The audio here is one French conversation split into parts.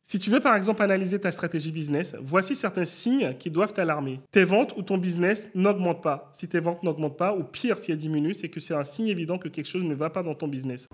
Si tu veux par exemple analyser ta stratégie business, voici certains signes qui doivent t'alarmer. Tes ventes ou ton business n'augmentent pas. Si tes ventes n'augmentent pas, ou pire, si elles diminuent, c'est que c'est un signe évident que quelque chose ne va pas dans ton business.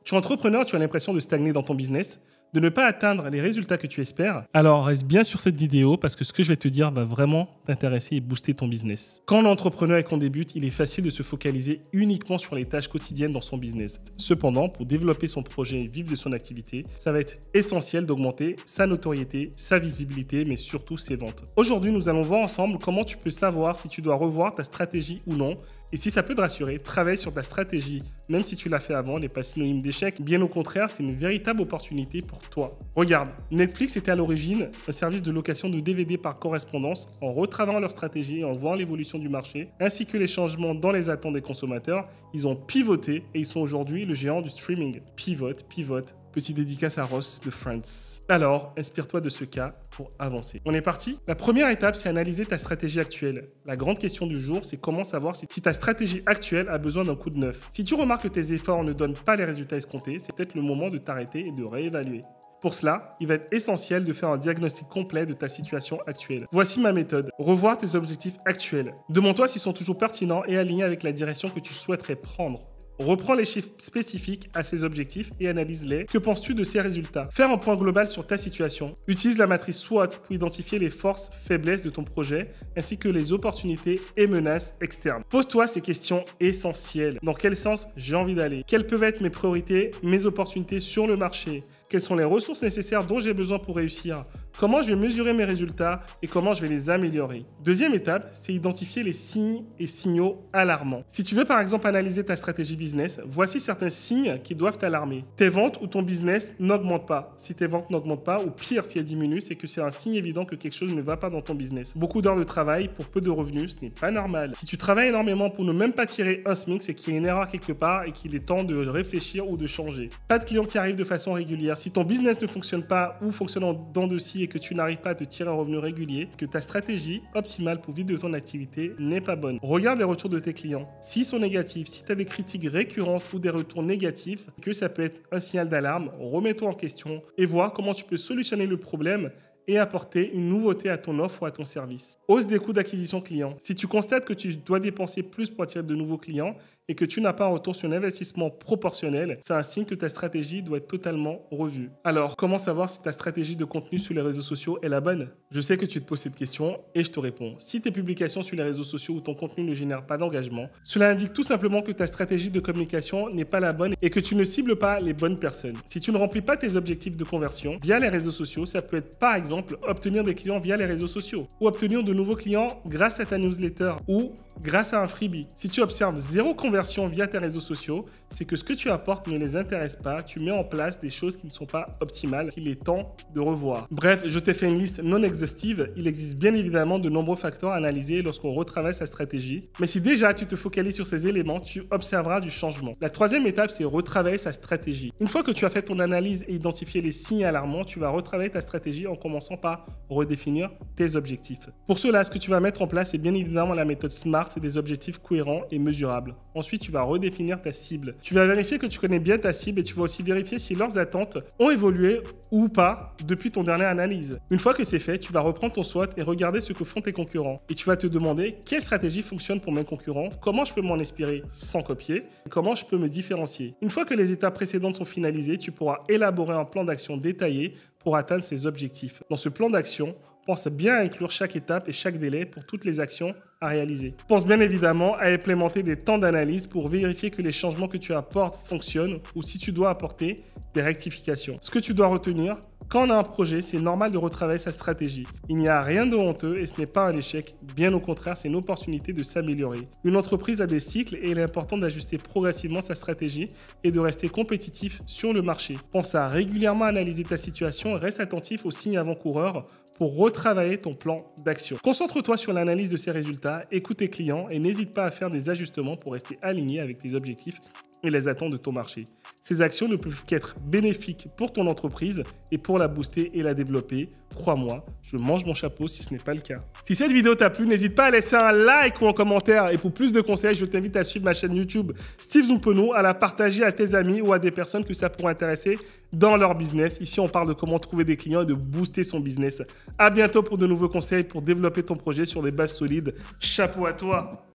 Tu es entrepreneur, tu as l'impression de stagner dans ton business, de ne pas atteindre les résultats que tu espères, alors reste bien sur cette vidéo parce que ce que je vais te dire va vraiment t'intéresser et booster ton business. Quand on est entrepreneur et qu'on débute, il est facile de se focaliser uniquement sur les tâches quotidiennes dans son business. Cependant, pour développer son projet et vivre de son activité, ça va être essentiel d'augmenter sa notoriété, sa visibilité, mais surtout ses ventes. Aujourd'hui, nous allons voir ensemble comment tu peux savoir si tu dois revoir ta stratégie ou non. Et si ça peut te rassurer, travaille sur ta stratégie, même si tu l'as fait avant, n'est pas synonyme d'échec. Bien au contraire, c'est une véritable opportunité pour toi. Regarde, Netflix était à l'origine un service de location de DVD par correspondance. En retravaillant leur stratégie et en voyant l'évolution du marché, ainsi que les changements dans les attentes des consommateurs, ils ont pivoté et ils sont aujourd'hui le géant du streaming. Pivote. Petit dédicace à Ross de Friends. Alors, inspire-toi de ce cas pour avancer. On est parti? La première étape, c'est analyser ta stratégie actuelle. La grande question du jour, c'est comment savoir si ta stratégie actuelle a besoin d'un coup de neuf. Si tu remarques que tes efforts ne donnent pas les résultats escomptés, c'est peut-être le moment de t'arrêter et de réévaluer. Pour cela, il va être essentiel de faire un diagnostic complet de ta situation actuelle. Voici ma méthode. Revoir tes objectifs actuels. Demande-toi s'ils sont toujours pertinents et alignés avec la direction que tu souhaiterais prendre. Reprends les chiffres spécifiques à ces objectifs et analyse-les. Que penses-tu de ces résultats? Faire un point global sur ta situation. Utilise la matrice SWOT pour identifier les forces, faiblesses de ton projet, ainsi que les opportunités et menaces externes. Pose-toi ces questions essentielles. Dans quel sens j'ai envie d'aller? Quelles peuvent être mes priorités, mes opportunités sur le marché? Quelles sont les ressources nécessaires dont j'ai besoin pour réussir? Comment je vais mesurer mes résultats et comment je vais les améliorer? Deuxième étape, c'est identifier les signes et signaux alarmants. Si tu veux par exemple analyser ta stratégie business, voici certains signes qui doivent t'alarmer. Tes ventes ou ton business n'augmentent pas. Si tes ventes n'augmentent pas, ou pire, si elles diminuent, c'est que c'est un signe évident que quelque chose ne va pas dans ton business. Beaucoup d'heures de travail pour peu de revenus, ce n'est pas normal. Si tu travailles énormément pour ne même pas tirer un SMIC, c'est qu'il y a une erreur quelque part et qu'il est temps de réfléchir ou de changer. Pas de clients qui arrivent de façon régulière. Si ton business ne fonctionne pas ou fonctionne en dents de scie et que tu n'arrives pas à te tirer un revenu régulier, que ta stratégie optimale pour vivre de ton activité n'est pas bonne. Regarde les retours de tes clients. S'ils sont négatifs, si tu as des critiques récurrentes ou des retours négatifs, que ça peut être un signal d'alarme, remets-toi en question et vois comment tu peux solutionner le problème et apporter une nouveauté à ton offre ou à ton service. Hausse des coûts d'acquisition client. Si tu constates que tu dois dépenser plus pour attirer de nouveaux clients et que tu n'as pas un retour sur un investissement proportionnel, c'est un signe que ta stratégie doit être totalement revue. Alors, comment savoir si ta stratégie de contenu sur les réseaux sociaux est la bonne? Je sais que tu te poses cette question et je te réponds. Si tes publications sur les réseaux sociaux ou ton contenu ne génèrent pas d'engagement, cela indique tout simplement que ta stratégie de communication n'est pas la bonne et que tu ne cibles pas les bonnes personnes. Si tu ne remplis pas tes objectifs de conversion via les réseaux sociaux, ça peut être par exemple obtenir des clients via les réseaux sociaux ou obtenir de nouveaux clients grâce à ta newsletter ou grâce à un freebie. Si tu observes zéro conversion via tes réseaux sociaux, c'est que ce que tu apportes ne les intéresse pas, tu mets en place des choses qui ne sont pas optimales, qu'il est temps de revoir. Bref, je t'ai fait une liste non exhaustive, il existe bien évidemment de nombreux facteurs à analyser lorsqu'on retravaille sa stratégie, mais si déjà tu te focalises sur ces éléments, tu observeras du changement. La troisième étape, c'est retravailler sa stratégie. Une fois que tu as fait ton analyse et identifié les signes alarmants, tu vas retravailler ta stratégie en commençant par redéfinir tes objectifs. Pour cela, ce que tu vas mettre en place, c'est bien évidemment la méthode SMART, c'est des objectifs cohérents et mesurables. Ensuite, tu vas redéfinir ta cible. Tu vas vérifier que tu connais bien ta cible et tu vas aussi vérifier si leurs attentes ont évolué ou pas depuis ton dernière analyse. Une fois que c'est fait, tu vas reprendre ton SWOT et regarder ce que font tes concurrents. Et tu vas te demander quelle stratégie fonctionne pour mes concurrents, comment je peux m'en inspirer sans copier, et comment je peux me différencier. Une fois que les étapes précédentes sont finalisées, tu pourras élaborer un plan d'action détaillé pour atteindre ces objectifs. Dans ce plan d'action, pense bien à inclure chaque étape et chaque délai pour toutes les actions à réaliser. Pense bien évidemment à implémenter des temps d'analyse pour vérifier que les changements que tu apportes fonctionnent ou si tu dois apporter des rectifications. Ce que tu dois retenir, quand on a un projet, c'est normal de retravailler sa stratégie. Il n'y a rien de honteux et ce n'est pas un échec. Bien au contraire, c'est une opportunité de s'améliorer. Une entreprise a des cycles et il est important d'ajuster progressivement sa stratégie et de rester compétitif sur le marché. Pense à régulièrement analyser ta situation et reste attentif aux signes avant-coureurs pour retravailler ton plan d'action. Concentre-toi sur l'analyse de ces résultats, écoute tes clients et n'hésite pas à faire des ajustements pour rester aligné avec tes objectifs et les attentes de ton marché. Ces actions ne peuvent qu'être bénéfiques pour ton entreprise et pour la booster et la développer. Crois-moi, je mange mon chapeau si ce n'est pas le cas. Si cette vidéo t'a plu, n'hésite pas à laisser un like ou un commentaire. Et pour plus de conseils, je t'invite à suivre ma chaîne YouTube Steve Zumpeneau, à la partager à tes amis ou à des personnes que ça pourrait intéresser dans leur business. Ici, on parle de comment trouver des clients et de booster son business. À bientôt pour de nouveaux conseils pour développer ton projet sur des bases solides. Chapeau à toi!